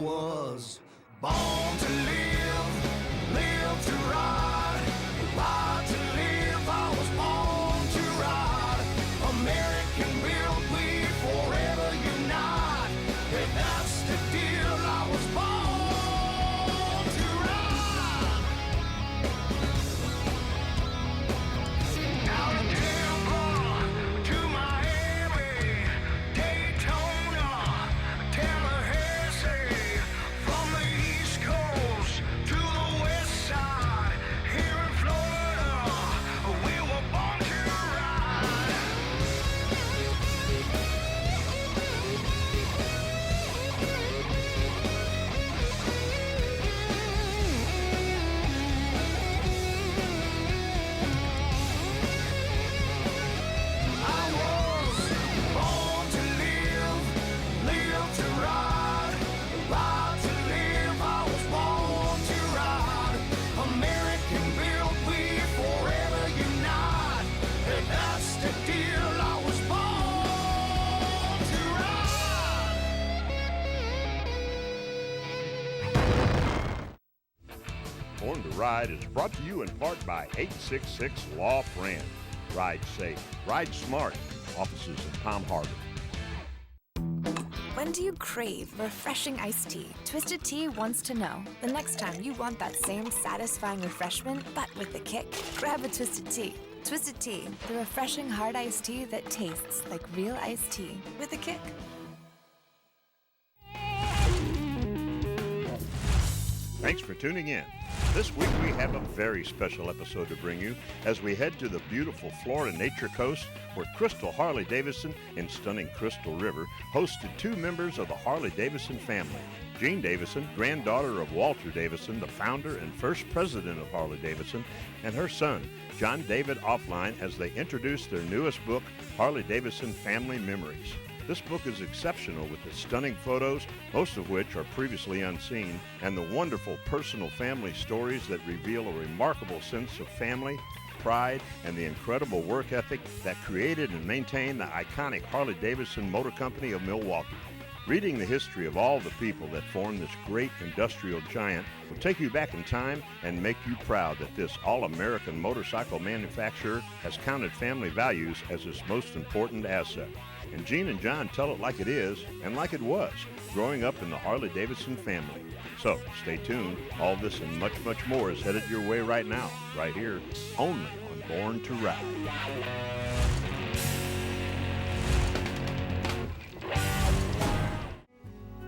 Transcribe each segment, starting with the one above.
was born to live, live to ride, ride to live. I was born to ride. American built, we forever unite. Hey, that's the deal. I was born to ride. Out of Tampa to Miami, Daytona, Tallahassee, from the East Coast to the West Side, here in Florida, we were born to ride. I was born to live, live to ride, ride to live. I was born to ride. American built, we forever unite. And that's the deal. I was born to ride. Born to Ride is brought to you in part by 866 Law Friend. Ride safe, ride smart. Offices in Palm Harbor. When do you crave refreshing iced tea? Twisted Tea wants to know the next time you want that same satisfying refreshment, but with a kick. Grab a Twisted Tea. Twisted Tea, the refreshing hard iced tea that tastes like real iced tea with a kick. Thanks for tuning in. This week we have a very special episode to bring you as we head to the beautiful Florida Nature Coast where Crystal Harley Davidson and stunning Crystal River hosted two members of the Harley Davidson family. Jean Davidson, granddaughter of Walter Davidson, the founder and first president of Harley Davidson, and her son, John David Offline, as they introduced their newest book, Harley Davidson Family Memories. This book is exceptional with its stunning photos, most of which are previously unseen, and the wonderful personal family stories that reveal a remarkable sense of family, pride, and the incredible work ethic that created and maintained the iconic Harley Davidson Motor Company of Milwaukee. Reading the history of all the people that formed this great industrial giant will take you back in time and make you proud that this all-American motorcycle manufacturer has counted family values as its most important asset. And Jean and John tell it like it is and like it was, growing up in the Harley Davidson family. So stay tuned. All this and much, much more is headed your way right now, right here, only on Born to Ride.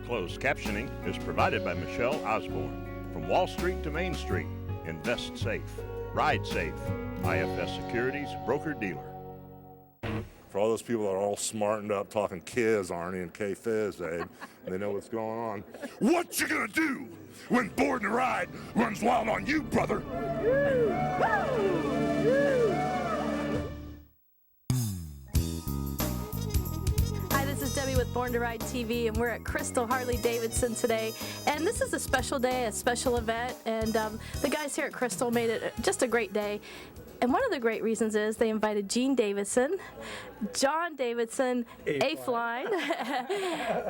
Closed captioning is provided by Michelle Osborne. From Wall Street to Main Street, invest safe, ride safe. IFS Securities, broker-dealer. For all those people that are all smartened up talking Kiz, Arnie, and K-Fizz, Abe, they know what's going on. What you gonna do when Born to Ride runs wild on you, brother? Hi, this is Debbie with Born to Ride TV, and we're at Crystal Harley Davidson today. And this is a special day, a special event, and the guys here at Crystal made it just a great day. And one of the great reasons is they invited Jean Davidson, John Davidson, A-Fline,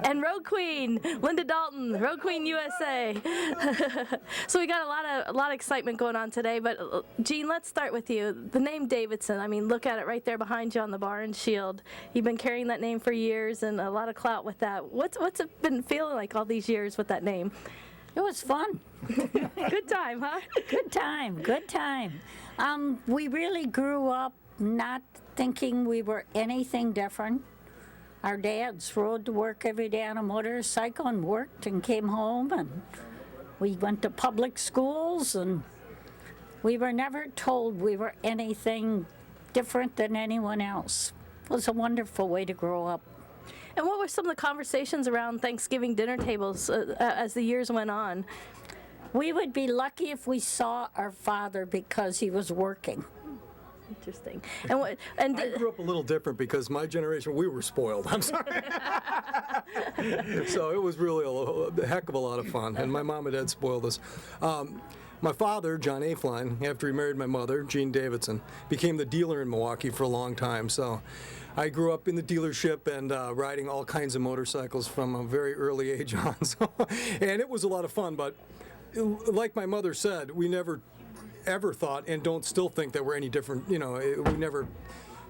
and Road Queen, Linda Dalton, Road Queen USA. So we got a lot of excitement going on today. But Jean, let's start with you. The name Davidson, I mean, look at it right there behind you on the bar and shield. You've been carrying that name for years and a lot of clout with that. What's it been feeling like all these years with that name? It was fun. Good time, huh? Good time, good time. We really grew up not thinking we were anything different. Our dads rode to work every day on a motorcycle and worked and came home, and we went to public schools, and we were never told we were anything different than anyone else. It was a wonderful way to grow up. And what were some of the conversations around Thanksgiving dinner tables as the years went on? We would be lucky if we saw our father because he was working. Interesting. And I grew up a little different because my generation, we were spoiled. I'm sorry. So it was really a heck of a lot of fun, and my mom and dad spoiled us. My father, John Afline, after he married my mother, Jean Davidson, became the dealer in Milwaukee for a long time. So I grew up in the dealership and riding all kinds of motorcycles from a very early age on. So, and it was a lot of fun, but like my mother said, we never ever thought and don't still think that we're any different. We never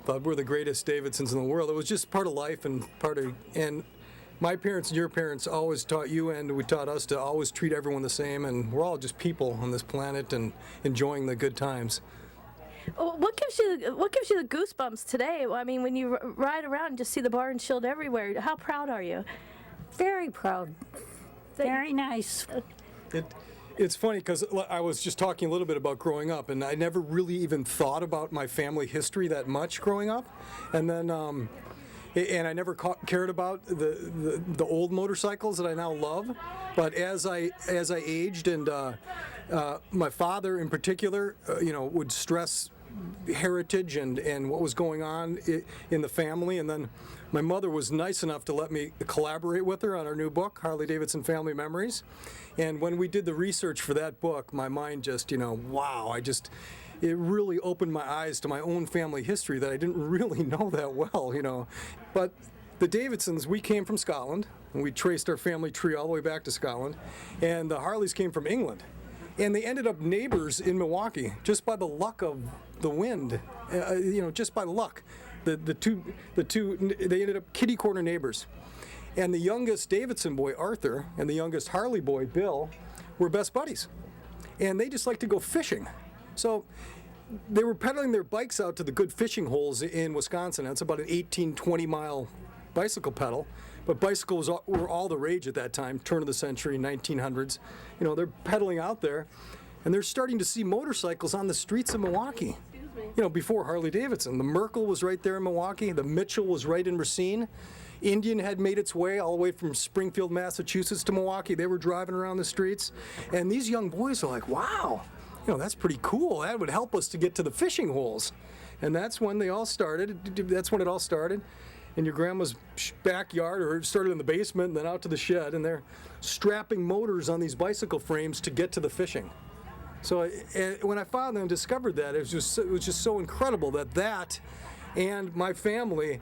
thought we're the greatest Davidsons in the world. It was just part of life and my parents and your parents always taught you, and we taught us to always treat everyone the same, and we're all just people on this planet and enjoying the good times. What gives you the goosebumps today? I mean, when you ride around and just see the bar and shield everywhere, how proud are you? Very proud. Very nice. It's funny because I was just talking a little bit about growing up, and I never really even thought about my family history that much growing up, and then and I never cared about the old motorcycles that I now love. But as I aged, and my father in particular, would stress heritage and what was going on in the family, and then my mother was nice enough to let me collaborate with her on our new book, Harley Davidson Family Memories. And when we did the research for that book, my mind just, wow, it really opened my eyes to my own family history that I didn't really know that well, But the Davidsons, we came from Scotland, and we traced our family tree all the way back to Scotland, and the Harleys came from England. And they ended up neighbors in Milwaukee just by the luck of the wind, just by luck. The two, they ended up kitty corner neighbors. And the youngest Davidson boy, Arthur, and the youngest Harley boy, Bill, were best buddies. And they just liked to go fishing. So they were pedaling their bikes out to the good fishing holes in Wisconsin. That's about an 18, 20-mile bicycle pedal. But bicycles were all the rage at that time, turn of the century, 1900s. They're pedaling out there, and they're starting to see motorcycles on the streets of Milwaukee. Before Harley Davidson. The Merkel was right there in Milwaukee. The Mitchell was right in Racine. Indian had made its way all the way from Springfield, Massachusetts to Milwaukee. They were driving around the streets. And these young boys are like, wow, that's pretty cool. That would help us to get to the fishing holes. And that's when they all started. That's when it all started. In your grandma's backyard, or it started in the basement and then out to the shed. And they're strapping motors on these bicycle frames to get to the fishing. So when I found and discovered that, it was just so incredible that and my family,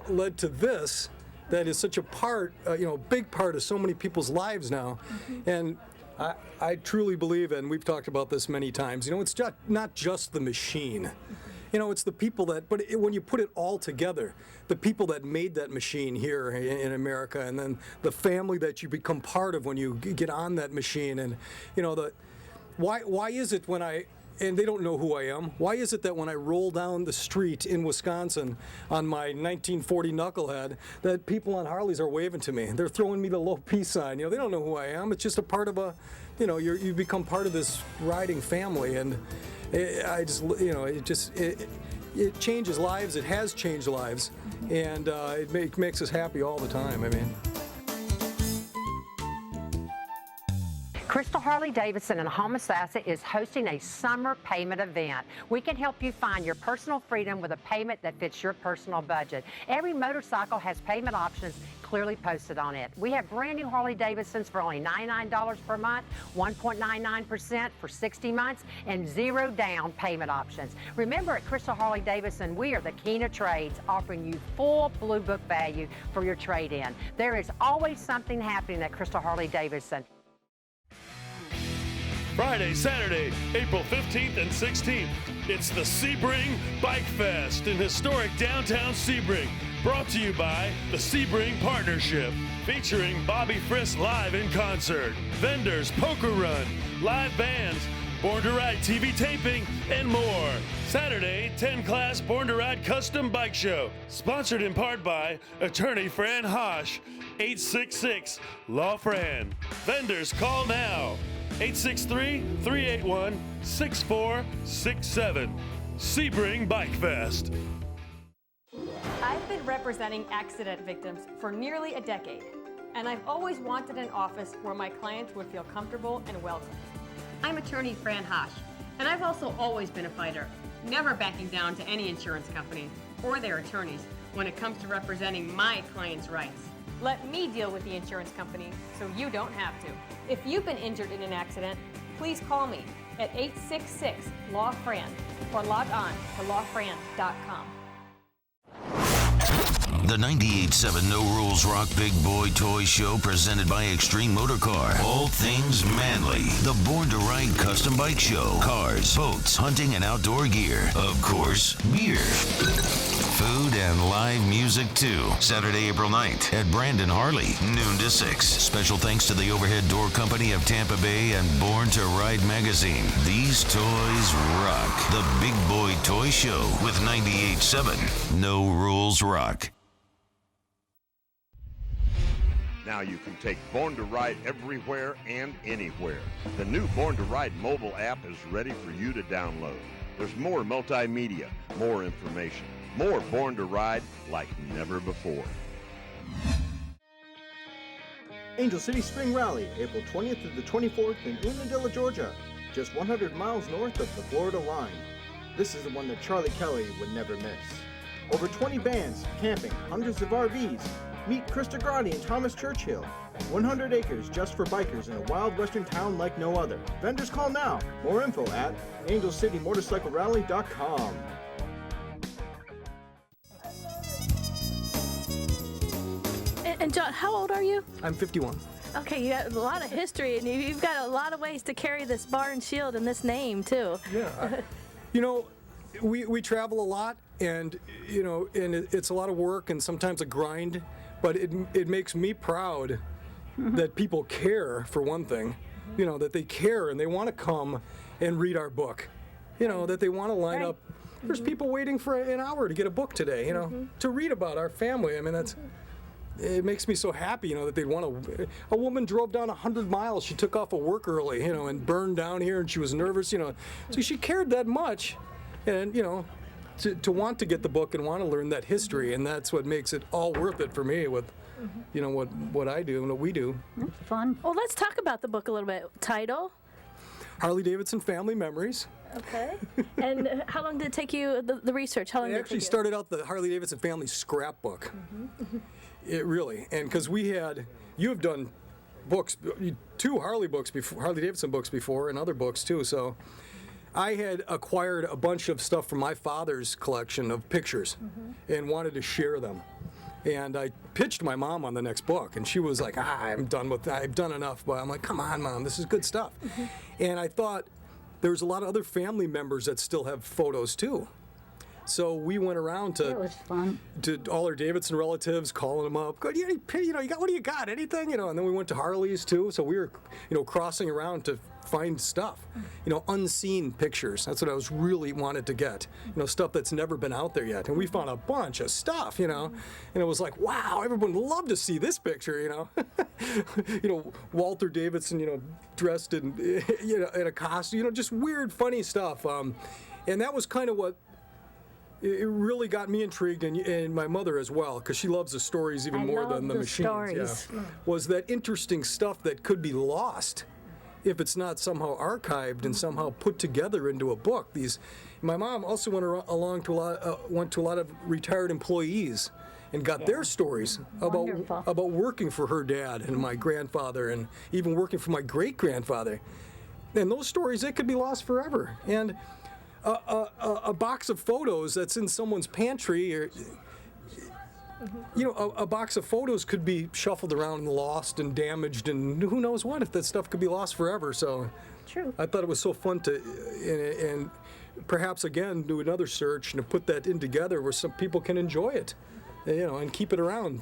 led to this. That is such a part, big part of so many people's lives now. Mm-hmm. And I truly believe, and we've talked about this many times, it's not just the machine. It's the people when you put it all together, the people that made that machine here in America, and then the family that you become part of when you get on that machine, and why is it and they don't know who I am, why is it that when I roll down the street in Wisconsin on my 1940 knucklehead, that people on Harleys are waving to me? They're throwing me the low peace sign. They don't know who I am. It's just a part of you become part of this riding family, and it changes lives. It has changed lives, and it makes us happy all the time. Crystal Harley Davidson in Homosassa is hosting a summer payment event. We can help you find your personal freedom with a payment that fits your personal budget. Every motorcycle has payment options clearly posted on it. We have brand new Harley Davidsons for only $99 per month, 1.99% for 60 months, and 0 down payment options. Remember, at Crystal Harley Davidson, we are the king of trades, offering you full Blue Book value for your trade-in. There is always something happening at Crystal Harley Davidson. Friday, Saturday, April 15th and 16th. It's the Sebring Bike Fest in historic downtown Sebring. Brought to you by the Sebring Partnership. Featuring Bobby Friss live in concert. Vendors, poker run, live bands, Born to Ride TV taping, and more. Saturday, 10 Class Born to Ride Custom Bike Show. Sponsored in part by attorney Fran Hosh. 866 Law Fran. Vendors, call now. 863-381-6467. Sebring Bike Fest. I've been representing accident victims for nearly a decade, and I've always wanted an office where my clients would feel comfortable and welcome. I'm attorney Fran Hosh, and I've also always been a fighter, never backing down to any insurance company or their attorneys when it comes to representing my clients' rights. Let me deal with the insurance company so you don't have to. If you've been injured in an accident, please call me at 866-LAW-FRAN or log on to lawfran.com. The 98.7 No Rules Rock Big Boy Toy Show presented by Extreme Motorcar. All things manly. The Born to Ride Custom Bike Show. Cars, boats, hunting, and outdoor gear. Of course, beer. Food and live music too. Saturday, April 9th at Brandon Harley, noon to 6. Special thanks to the Overhead Door Company of Tampa Bay and Born to Ride magazine. These toys rock. The Big Boy Toy Show with 98.7 No Rules Rock. Now you can take Born to Ride everywhere and anywhere. The new Born to Ride mobile app is ready for you to download. There's more multimedia, more information, more Born to Ride like never before. Angel City Spring Rally, April 20th through the 24th in Unadilla, Georgia, just 100 miles north of the Florida line. This is the one that Charlie Kelly would never miss. Over 20 bands, camping, hundreds of RVs. Meet Krista Grotti and Thomas Churchill. 100 acres just for bikers in a wild western town like no other. Vendors call now. More info at angelcitymotorcyclerally.com. And John, how old are you? I'm 51. Okay, you got a lot of history, and you've got a lot of ways to carry this bar and shield and this name, too. Yeah. You know, we travel a lot, and, you know, and it's a lot of work and sometimes a grind, but it makes me proud that people care, for one thing, you know, that they care and they want to come and read our book, you know, that they want to line up. There's people waiting for an hour to get a book today, you know, to read about our family. I mean, it makes me so happy, you know, that they'd want to. A woman drove down 100 miles. She took off of work early, you know, and burned down here, and she was nervous, you know. So she cared that much, and, you know, to want to get the book and want to learn that history, and that's what makes it all worth it for me with, you know, what I do and what we do. It's fun. Well, let's talk about the book a little bit. Title? Harley Davidson Family Memories. Okay. And how long did it take you, the research? How long I did it actually take started out the Harley Davidson Family Scrapbook. It really, and because you have done books, 2 Harley books before, Harley Davidson books before, and other books too. So I had acquired a bunch of stuff from my father's collection of pictures and wanted to share them. And I pitched my mom on the next book, and she was like, I've done enough. But I'm like, come on, Mom, this is good stuff. And I thought there's a lot of other family members that still have photos too. So we went around to all our Davidson relatives, calling them up. What do you got? Anything? You know, and then we went to Harley's too. So we were, you know, crossing around to find stuff, you know, unseen pictures. That's what I was really wanted to get. You know, stuff that's never been out there yet. And we found a bunch of stuff, you know, and it was like, wow, everyone would love to see this picture, you know. You know, Walter Davidson, you know, dressed in, you know, in a costume, you know, just weird, funny stuff. And that was kind of what. It really got me intrigued, and my mother as well, because she loves the stories even more than the machines. Stories. Yeah. Was that interesting stuff that could be lost if it's not somehow archived and somehow put together into a book. My mom also went to a lot of retired employees and got their stories about working for her dad and my grandfather, and even working for my great-grandfather. And those stories, they could be lost forever. And a box of photos that's in someone's pantry, or you know, a box of photos could be shuffled around and lost and damaged, and who knows what, if that stuff could be lost forever. So True. I thought it was so fun to and perhaps again do another search and to put that in together where some people can enjoy it, you know, and keep it around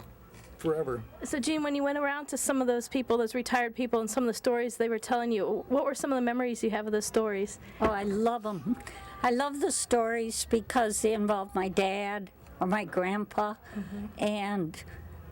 forever. So, Gene, when you went around to some of those people, those retired people, and some of the stories they were telling you, what were some of the memories you have of those stories? Oh, I love them. I love the stories because they involve my dad or my grandpa, and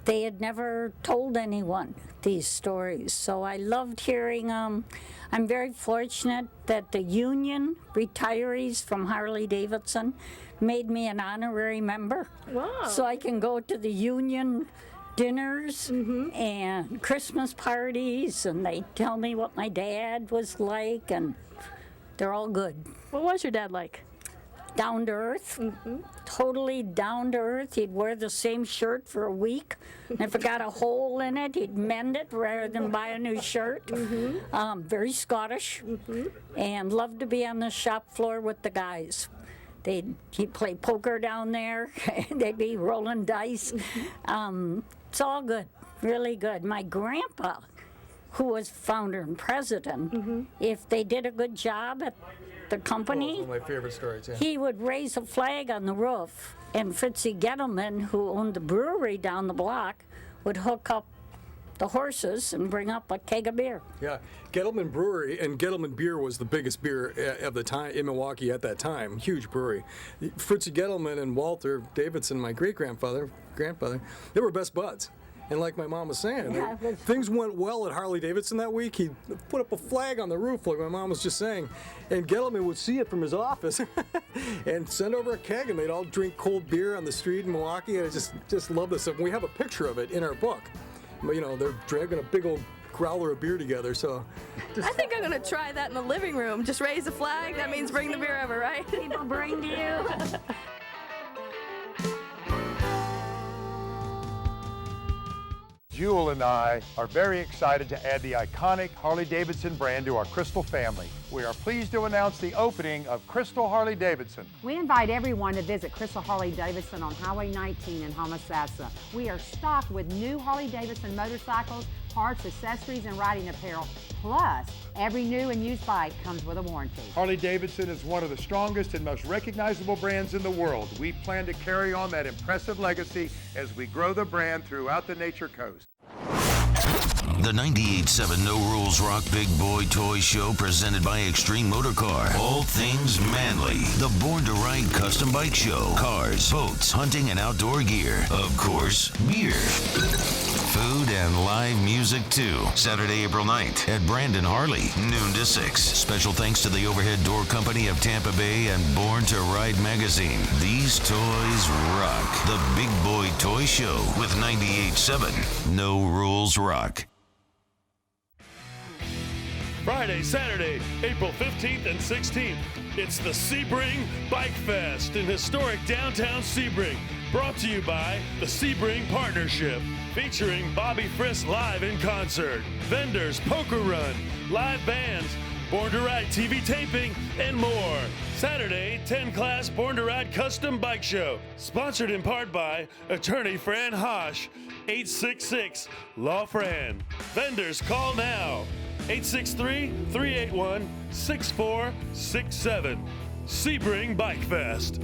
they had never told anyone these stories. So I loved hearing them. I'm very fortunate that the union retirees from Harley Davidson made me an honorary member. Wow. So I can go to the union dinners and Christmas parties, and they tell me what my dad was like, and they're all good. What was your dad like? Down to earth, totally down to earth. He'd wear the same shirt for a week. And if it got a hole in it, he'd mend it rather than buy a new shirt. Very Scottish, and loved to be on the shop floor with the guys. He'd play poker down there. They'd be rolling dice. It's all good, really good. My grandpa, who was founder and president, if they did a good job at the company, One of my favorite stories, yeah. he would raise a flag on the roof, and Fritzie Gettleman, who owned the brewery down the block, would hook up the horses and bring up a keg of beer. Yeah, Gettleman Brewery and Gettleman Beer was the biggest beer of the time in Milwaukee at that time. Huge brewery. Fritzie Gettleman and Walter Davidson, my grandfather, they were best buds. And like my mom was saying, things went well at Harley Davidson that week. He put up a flag on the roof, like my mom was just saying, and Gettleman would see it from his office and send over a keg, and they'd all drink cold beer on the street in Milwaukee. And I just love this stuff. We have a picture of it in our book. You know, they're dragging a big old growler of beer together. So I think I'm gonna try that in the living room. Just raise a flag. That means bring the beer over, right? People bring to you. Jewel and I are very excited to add the iconic Harley-Davidson brand to our Crystal family. We are pleased to announce the opening of Crystal Harley-Davidson. We invite everyone to visit Crystal Harley Davidson on Highway 19 in Homosassa. We are stocked with new Harley Davidson motorcycles, parts, accessories, and riding apparel. Plus, every new and used bike comes with a warranty. Harley-Davidson is one of the strongest and most recognizable brands in the world. We plan to carry on that impressive legacy as we grow the brand throughout the Nature Coast. The 98.7 No Rules Rock Big Boy Toy Show presented by Extreme Motorcar. All things manly. The Born to Ride Custom Bike Show. Cars, boats, hunting, and outdoor gear. Of course, beer. Food and live music too. Saturday, April 9th at Brandon Harley, noon to 6. Special thanks to the Overhead Door Company of Tampa Bay and Born to Ride magazine. These toys rock. The Big Boy Toy Show with 98.7 No Rules Rock. Friday, Saturday, April 15th and 16th. It's the Sebring Bike Fest in historic downtown Sebring. Brought to you by the Sebring Partnership. Featuring Bobby Friss live in concert. Vendors, poker run, live bands, Born to Ride TV taping, and more. Saturday, 10 Class Born to Ride Custom Bike Show. Sponsored in part by attorney Fran Hosh, 866 Law Fran. Vendors, call now. 863-381-6467. Sebring Bike Fest.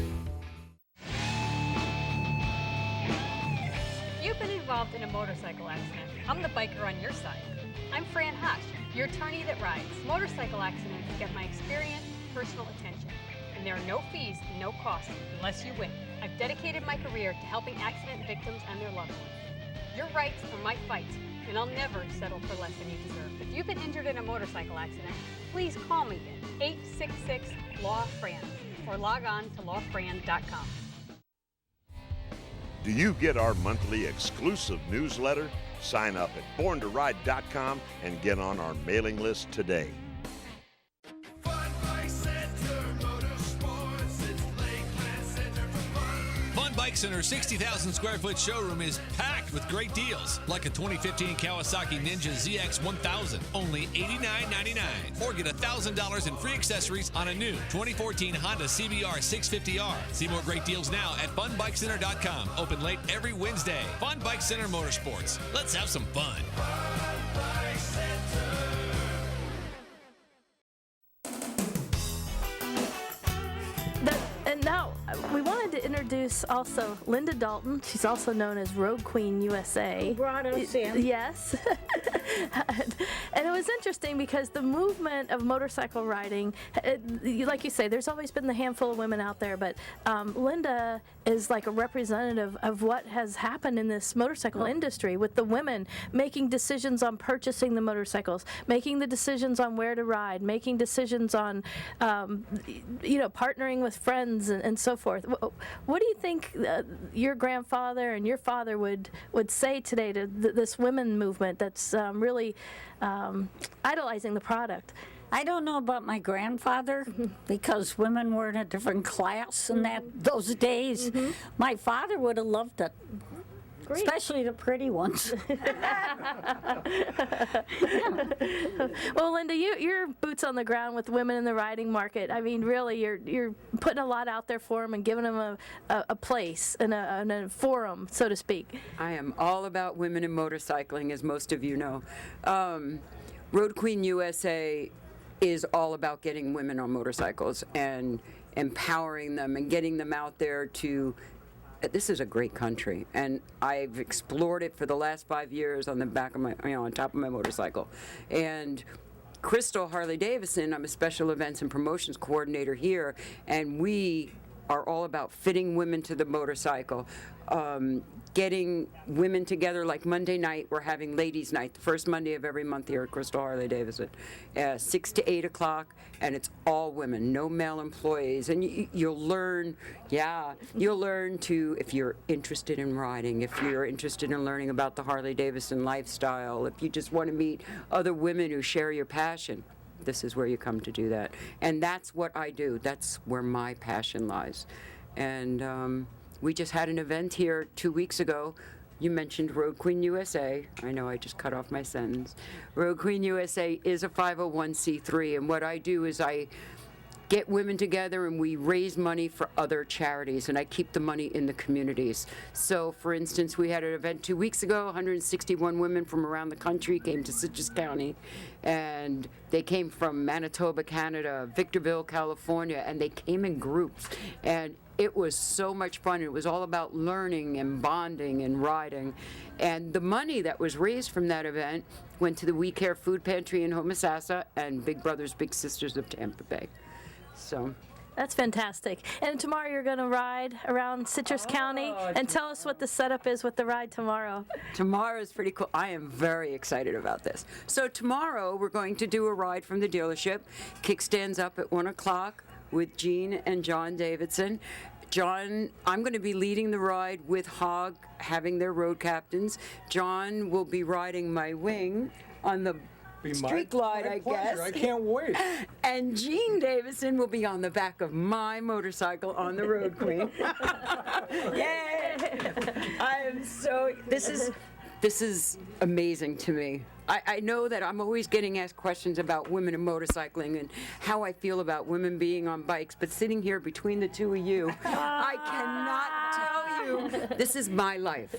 You've been involved in a motorcycle accident. I'm the biker on your side. I'm Fran Hosh, your attorney that rides. Motorcycle accidents get my experience, personal attention, and there are no fees and no costs unless you win. I've dedicated my career to helping accident victims and their loved ones. Your rights are my fight, and I'll never settle for less than you deserve. If you've been injured in a motorcycle accident, please call me at 866-LAW-FRAN or log on to lawfran.com. Do you get our monthly exclusive newsletter? Sign up at borntoride.com and get on our mailing list today. Fun Bike Center 60,000 square foot showroom is packed with great deals, like a 2015 Kawasaki Ninja ZX 1000, only $89.99, or get $1,000 in free accessories on a new 2014 Honda CBR 650R. See more great deals now at funbikecenter.com. Open late every Wednesday. Fun Bike Center Motorsports. Let's have some fun. And now we wanted to introduce also Linda Dalton. She's also known as Road Queen USA. Brought us in. Yes. And it was interesting because the movement of motorcycle riding, like you say, there's always been the handful of women out there, but Linda is like a representative of what has happened in this motorcycle industry with the women making decisions on purchasing the motorcycles, making the decisions on where to ride, making decisions on, partnering with friends and so forth. What do you think your grandfather and your father would say today to this women movement that's really idolizing the product? I don't know about my grandfather because women were in a different class in those days. My father would have loved it. agree. Especially the pretty ones. Well, Linda, you're boots on the ground with women in the riding market. I mean, really, you're putting a lot out there for them and giving them a place and a forum, so to speak. I am all about women in motorcycling, as most of you know. Road Queen USA is all about getting women on motorcycles and empowering them and getting them out there to. This is a great country, and I've explored it for the last 5 years on the back of my, on top of my motorcycle. And Crystal Harley Davidson, I'm a special events and promotions coordinator here, and we are all about fitting women to the motorcycle, getting women together. Like Monday night, we're having Ladies' Night, the first Monday of every month here at Crystal Harley Davidson, 6 to 8 o'clock, and it's all women, no male employees. And you'll learn, you'll learn to, if you're interested in riding, if you're interested in learning about the Harley Davidson lifestyle, if you just want to meet other women who share your passion, this is where you come to do that. And that's what I do. That's where my passion lies. And we just had an event here 2 weeks ago. You mentioned Road Queen USA. I know I just cut off my sentence. Road Queen USA is a 501c3, and what I do is I get women together and we raise money for other charities, and I keep the money in the communities. So, for instance, we had an event 2 weeks ago. 161 women from around the country came to Citrus County, and they came from Manitoba, Canada, Victorville, California, and they came in groups. And it was so much fun. It was all about learning and bonding and riding. And the money that was raised from that event went to the We Care Food Pantry in Homosassa and Big Brothers Big Sisters of Tampa Bay. So that's fantastic. And tomorrow you're going to ride around Citrus County, and tell us what the setup is with the ride tomorrow. Tomorrow is pretty cool. I am very excited about this. So tomorrow we're going to do a ride from the dealership. Kickstands up at 1 o'clock with Jean and John Davidson. John, I'm going to be leading the ride with Hogg, having their road captains. John will be riding my wing on the street glide, I guess. I can't wait. And Jean Davidson will be on the back of my motorcycle on the Road Queen. Yay! I am so. This is amazing to me. I know that I'm always getting asked questions about women in motorcycling and how I feel about women being on bikes, but sitting here between the two of you, I cannot tell you. This is my life.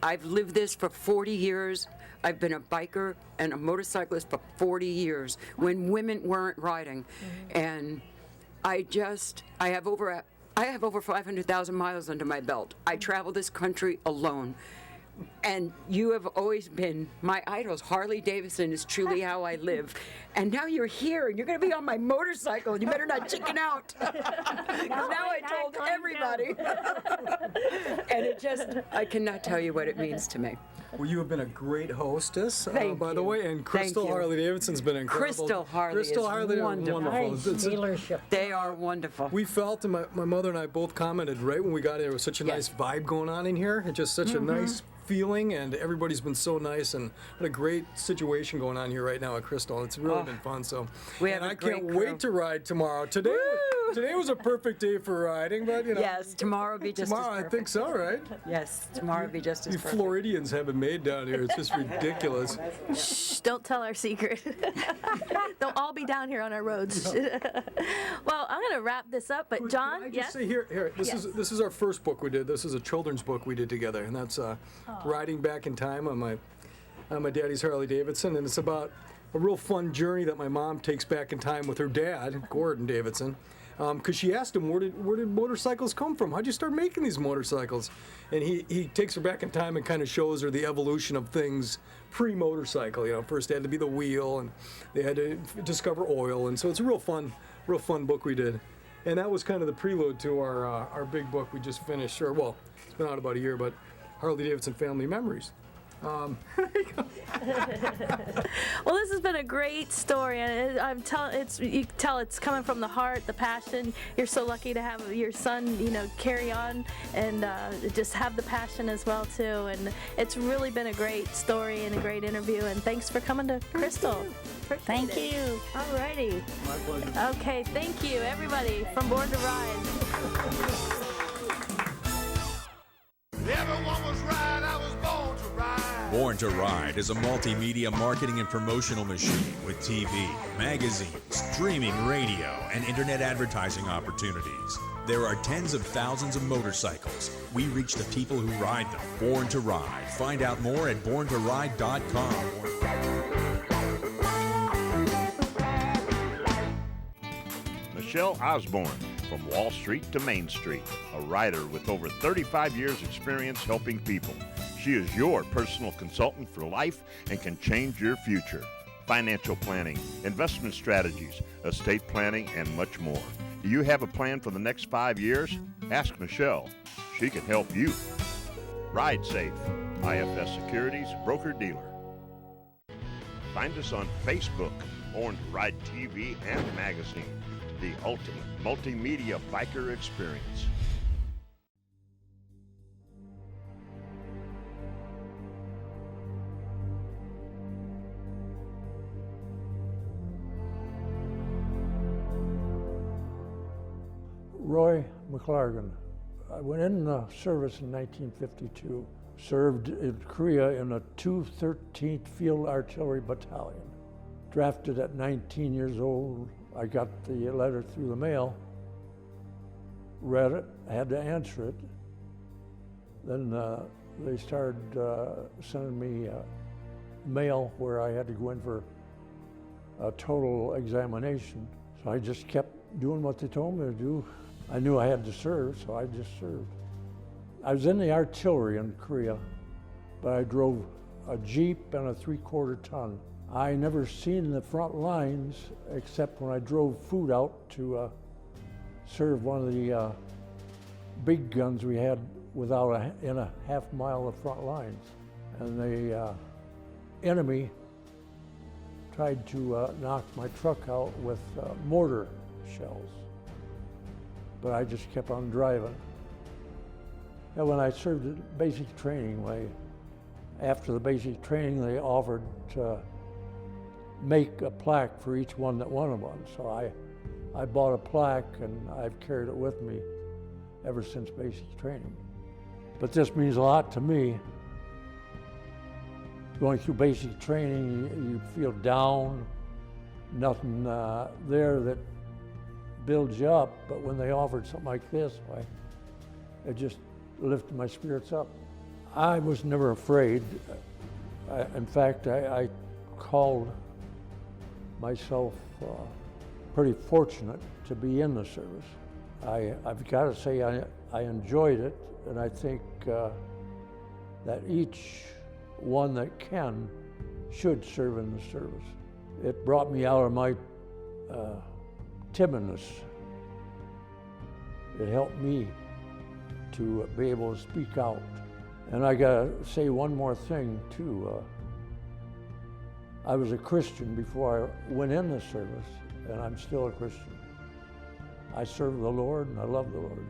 I've lived this for 40 years. I've been a biker and a motorcyclist for 40 years when women weren't riding. And I have over 500,000 miles under my belt. I travel this country alone. And you have always been my idols. Harley Davidson is truly how I live. And now you're here, and you're going to be on my motorcycle, and you better not chicken out. Because now I told everybody. And I cannot tell you what it means to me. Well, you have been a great hostess, by the you. way, and Crystal Harley Davidson's been incredible. Crystal Harley is wonderful. Dealership. They are wonderful. We felt, and my mother and I both commented right when we got here, it was such a nice vibe going on in here. It's just such a nice feeling, and everybody's been so nice, and what a great situation going on here right now at Crystal. It's really been fun. So, and I can't wait to ride tomorrow. Today was a perfect day for riding, but yes, tomorrow will be just as perfect. I think so, right? Yes, tomorrow will be just as You perfect. Floridians have it made down here. It's just ridiculous. Shh, don't tell our secret. They'll all be down here on our roads. Well, I'm going to wrap this up, but John, Can I just say here, this is our first book we did. This is a children's book we did together, and that's Riding Back in Time on my daddy's Harley Davidson, and it's about a real fun journey that my mom takes back in time with her dad, Gordon Davidson. Because she asked him, where did motorcycles come from? How'd you start making these motorcycles? And he takes her back in time and kind of shows her the evolution of things pre-motorcycle. First they had to be the wheel, and they had to discover oil, and so it's a real fun book we did. And that was kind of the prelude to our big book we just finished. It's been out about a year, but Harley Davidson Family Memories. Well, this has been a great story, and you can tell it's coming from the heart, the passion. You're so lucky to have your son, carry on and just have the passion as well too. And it's really been a great story and a great interview. And thanks for coming to Crystal. Thank you. All righty. My pleasure. Okay, thank you, everybody from Born to Ride. Everyone was right out. Born to Ride is a multimedia marketing and promotional machine with TV, magazines, streaming radio, and internet advertising opportunities. There are tens of thousands of motorcycles. We reach the people who ride them. Born to Ride. Find out more at borntoride.com. Michelle Osborne, from Wall Street to Main Street, a rider with over 35 years experience helping people. She is your personal consultant for life and can change your future. Financial planning, investment strategies, estate planning, and much more. Do you have a plan for the next 5 years? Ask Michelle. She can help you. Ride safe. IFS Securities, broker-dealer. Find us on Facebook, Born to Ride TV and magazine. The ultimate multimedia biker experience. Roy McClargan. I went in service in 1952. Served in Korea in a 213th Field Artillery Battalion. Drafted at 19 years old. I got the letter through the mail, read it, had to answer it. Then they started sending me mail where I had to go in for a total examination. So I just kept doing what they told me to do. I knew I had to serve, so I just served. I was in the artillery in Korea, but I drove a Jeep and a 3/4 ton. I never seen the front lines except when I drove food out to serve one of the big guns we had in a half mile of front lines. And the enemy tried to knock my truck out with mortar shells. But I just kept on driving. And when I served at basic training, after the basic training, they offered to make a plaque for each one that wanted one. So I bought a plaque and I've carried it with me ever since basic training. But this means a lot to me. Going through basic training, you feel down, nothing there that builds you up, but when they offered something like this, it just lifted my spirits up. I was never afraid. In fact, I called myself pretty fortunate to be in the service. I've got to say I enjoyed it, and I think that each one that can should serve in the service. It brought me out of my timidness. It helped me to be able to speak out. And I gotta say one more thing too. I was a Christian before I went in the service, and I'm still a Christian. I serve the Lord and I love the Lord.